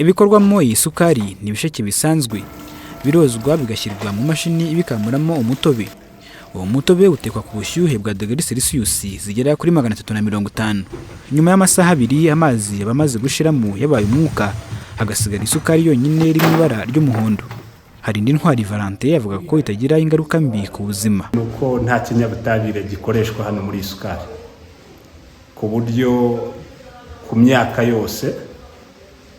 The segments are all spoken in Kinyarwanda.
Ibikorwamo iyi sukari ni ibisheke bisanzwe birozwa bigashyirwa mu mashini ibikamuramo umutobe. Uwo mutobe utekwa ku bushyuhe bwa degrees Celsius zigera kuri 350. Nyuma y'amasaha 2 amazi yabamaze gushiramo yabaye umwuka, hagasigara isukari yonyine iri mu ibara ry'umuhondo. Hari indi ntwari Valentin avuga ko itagira ingaruka mbi ku buzima. Nuko nta kinyabutabire gikoreshwa hano muri isukari, ku buryo ku myaka yose,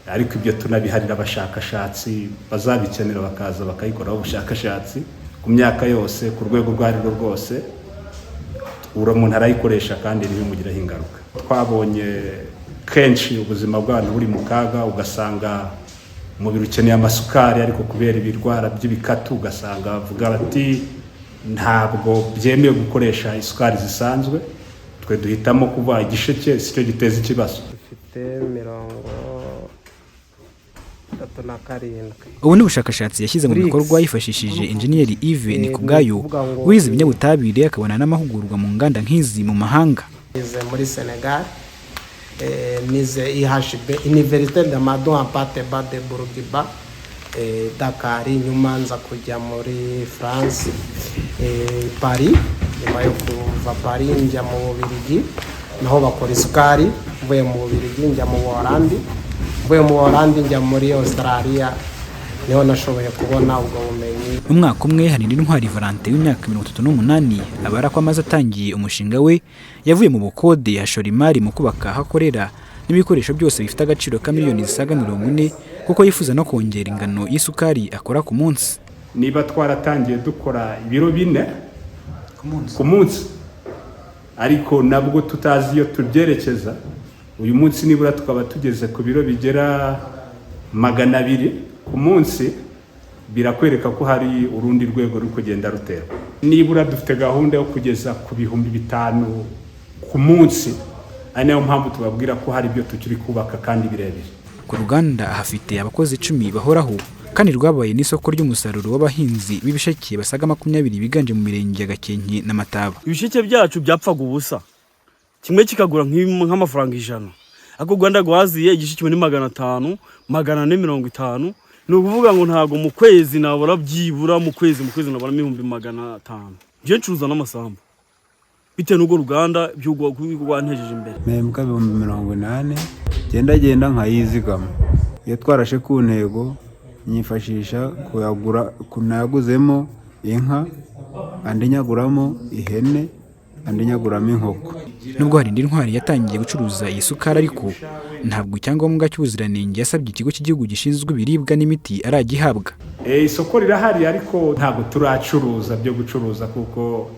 ariko ibyo tunabiharira abashakashatsi bazabikenera bakaza bakayikoraho ubushakashatsi ku myaka yose, ku rwego rw'arirwo rwose umuntu arayikoresha kandi ntibimugiraho ingaruka. Twabonye kenshi ubuzima bw'abantu buri mu kaga, ugasanga umubiri ukeneye amasukari ariko kubera ibirwara by'ibikatu ugasanga bavuga bati ntabwo byemewe gukoresha isukari zisanzwe, twe duhitamo kuba igisheke sicyo giteza ikibazo. Ubu ni ubushakashatsi yashyize mu bikorwa yifashishije enjeniyeri Yves Nikubwayo wize ibinyabutabire akabona n'amahugurwa mu nganda nk'izi mu mahanga. Muri Senegal nize IHB Université de Madou en Pate-Bas de Bourguiba Dakar, nyuma nza kujya muri France Paris, nyuma yo kuva Paris njya mu Bubiligi naho bakora isukari, mvuye mu Bubiligi njya mu Buholandi, mvuye mu Buholandi njya muri Australia, niho nashoboye kubona ubwo bumenyi. Mu mwaka umwe hari indi ntwari Valentin w'imyaka 38 abara ko amaze atangiye umushinga we, yavuye mu bukode ashora imari mu kubaka hakorera n'ibikoresho byose bifite agaciro ka miliyoni zisaga 40, kuko yifuza no kongera ingano y'isukari akora ku munsi. Niba twaratangiye dukora ibiro 4 ku munsi, ariko nabwo tutazi iyo tubyerekeza, uyu munsi nibura tukaba tugeze ku biro bigera 200 ku munsi, birakwereka ko hari urundi rwego ruri kugenda rutera. Nibura dufite gahunda yo kugeza ku 5,000 ku munsi, ari nayo mpamvu tubabwira ko hari ibyo tukiri kubaka kandi birebire. Ku Ruganda hafite abakozi 10 bahoraho, kandi rwabaye n'isoko ry'umusaruro w'abahinzi b'ibisheke basaga 20 biganje mu mirenge ya Gakenke na Mataba. Ibisheke byacu byapfaga ubusa, kimwe kikagura nk'amafaranga 100, ako Rwanda rwaziye igisheke ni 500, 450. Ni ukuvuga ngo ntago mu kwezi nabora byibura mu kwezi nabora 500. Je ncuruza n'amasambu bite n'ugo Ruganda by'ugwa rwantejeje imbere. Mpembwa 80, genda nkayizigama. Iyo twarashe ku ntego nyifashisha kuyagura, kunayaguzemo inka, andi nyaguramo ihene, andi nyaguramo inkoko. Nubwo hari indi ntwari yatangiye gucuruza iyi sukari, ariko ntabwo icyangombwa cy'ubuziranenge yasabye ikigo cy'igihugu gishinzwe ibiribwa n'imiti aragihabwa. Isoko rirahari ariko ntabwo turacuruza byo gucuruza, kuko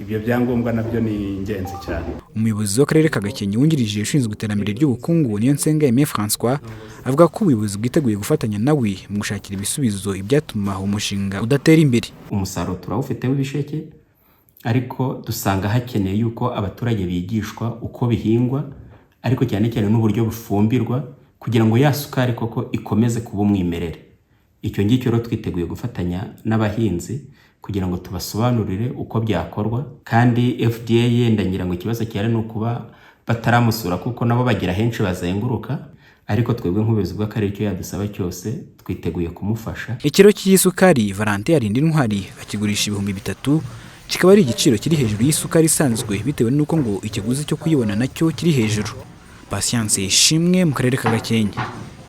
ibyo byangombwa nabyo ni ingenzi cyane. Umuyobozi w'akarere ka Gakenke wungirije ushinzwe iterambere ry'ubukungu Niyonsenga Aimé François avuga ko ubuyobozi bwiteguye gufatanya nawe mu gushakira ibisubizo ibyatuma umushinga udatera imbere. Umusaruro turawufite w'ibisheke, ariko dusanga hakeneye yuko abaturage bigishwa uko bihingwa, ariko cyane cyane n'uburyo bufumbirwa kugira ngo ya sukari koko ikomeze kuba umwimerere. Icyo ngicyo rero twiteguye gufatanya n'abahinzi kugira ngo tubasobanurire uko byakorwa, kandi FDA yenda ngira ngo ikibazo cyane no kuba bataramusura kuko nabo bagira henshi bazenguruka, ariko twebwe nk'ubuyobozi bw'akarere cyo yadusaba cyose twiteguye kumufasha. Ikiro cy'isukari Valentin ari indi ntwari akigurisha 3,000, kikaba ari igiciro kiri hejuru y'isukari isanzwe bitewe n'uko ngo ikiguzi cyo kuyibona nacyo kiri hejuru. Patience ishimwe mu karere ka Gakenke.